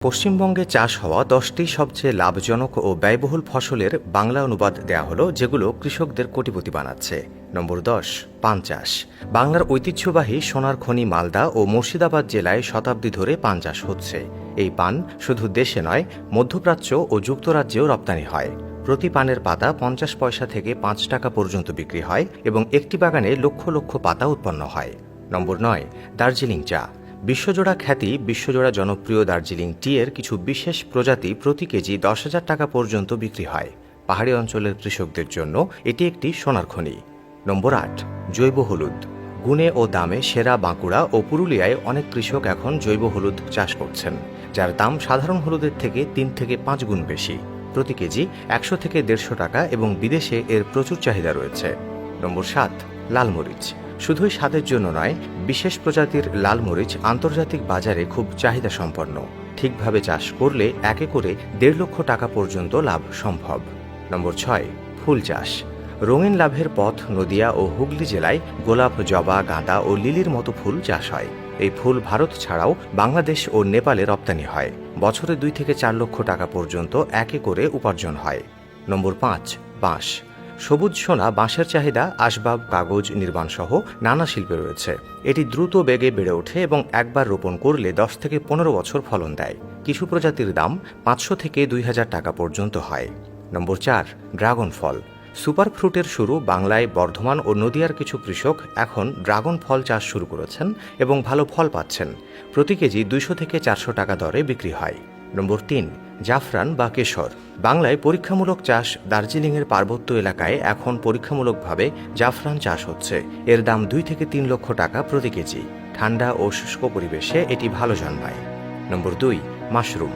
পশ্চিমবঙ্গে চাষ হওয়া ১০টি সবচেয়ে লাভজনক ও ব্যয়বহুল ফসলের বাংলা অনুবাদ দেয়া হলো, যেগুলো কৃষকদের কোটিপতি বানাচ্ছে। নম্বর ১০, পান চাষ। বাংলার ঐতিহ্যবাহী সোনার খনি মালদা ও মুর্শিদাবাদ জেলায় শতাব্দী ধরে পান চাষ হচ্ছে। এই পান শুধু দেশে নয়, মধ্যপ্রাচ্য ও যুক্তরাজ্যেও রপ্তানি হয়। প্রতি পানের পাতা ৫০ পয়সা থেকে ৫ টাকা পর্যন্ত বিক্রি হয় এবং একটি বাগানে লক্ষ লক্ষ পাতা উৎপন্ন হয়। নম্বর ৯, দার্জিলিং চা। বিশ্বজোড়া খ্যাতি, বিশ্বজোড়া জনপ্রিয় দার্জিলিং টি এর কিছু বিশেষ প্রজাতি প্রতি কেজি ১০,০০০ টাকা পর্যন্ত বিক্রি হয়। পাহাড়ি অঞ্চলের কৃষকদের জন্য এটি একটি সোনার খনি। নম্বর ৮, জৈব হলুদ। গুণে ও দামে সেরা বাঁকুড়া ও পুরুলিয়ায় অনেক কৃষক এখন জৈব হলুদ চাষ করছেন, যার দাম সাধারণ হলুদের থেকে ৩ থেকে ৫ গুণ বেশি। প্রতি কেজি ১০০ থেকে ১৫০ টাকা এবং বিদেশে এর প্রচুর চাহিদা রয়েছে। নম্বর ৭, লাল মরিচ। শুধুই স্বাদের জন্য নয়, বিশেষ প্রজাতির লাল মরিচ আন্তর্জাতিক বাজারে খুব চাহিদা সম্পন্ন। ঠিকভাবে চাষ করলে একে করে ১.৫ লক্ষ টাকা পর্যন্ত লাভ সম্ভব। নম্বর ৬, ফুল চাষ। রঙিন লাভের পথ নদিয়া ও হুগলি জেলায় গোলাপ, জবা, গাঁদা ও লিলির মতো ফুল চাষ হয়। এই ফুল ভারত ছাড়াও বাংলাদেশ ও নেপালে রপ্তানি হয়। বছরে ২ থেকে ৪ লক্ষ টাকা পর্যন্ত একে করে উপার্জন হয়। নম্বর ৫, বাঁশ। সবুজ সোনা বাঁশের চাহিদা আসবাব, কাগজ, নির্মাণ সহ নানা শিল্পে রয়েছে। এটি দ্রুত বেগে বেড়ে ওঠে এবং একবার রোপণ করলে ১০ থেকে ১৫ বছর ফলন দেয়। কিছু প্রজাতির দাম ৫০০ থেকে ২,০০০ টাকা পর্যন্ত হয়। নম্বর ৪, ড্রাগন ফল। সুপার ফ্রুটের শুরু বাংলায়। বর্ধমান ও নদিয়ার কিছু কৃষক এখন ড্রাগন ফল চাষ শুরু করেছেন এবং ভালো ফল পাচ্ছেন। প্রতি কেজি ২০০ থেকে ৪০০ টাকা দরে বিক্রি হয়। নম্বর ৩, জাফরান বা কেশর। বাংলায় পরীক্ষামূলক চাষ। দার্জিলিংয়ের পার্বত্য এলাকায় এখন পরীক্ষামূলকভাবে জাফরান চাষ হচ্ছে। এর দাম ২ থেকে ৩ লক্ষ টাকা প্রতি কেজি। ঠান্ডা ও শুষ্ক পরিবেশে এটি ভালো জন্মায়। নম্বর ২, মাশরুম।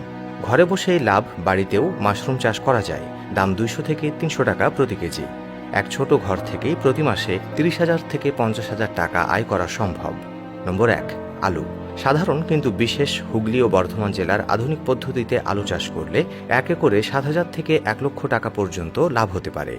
ঘরে বসেই লাভ, বাড়িতেও মাশরুম চাষ করা যায়। দাম ২০০ থেকে ৩০০ টাকা প্রতি কেজি। এক ছোট ঘর থেকেই প্রতি মাসে ৩০,০০০ থেকে ৫০,০০০ টাকা আয় করা সম্ভব। নম্বর ১, আলু। সাধারণ কিন্তু বিশেষ হুগলি ও বর্ধমান জেলার আধুনিক পদ্ধতিতে আলু চাষ করলে একে করে ৭,০০০ থেকে ১ লক্ষ টাকা পর্যন্ত লাভ হতে পারে।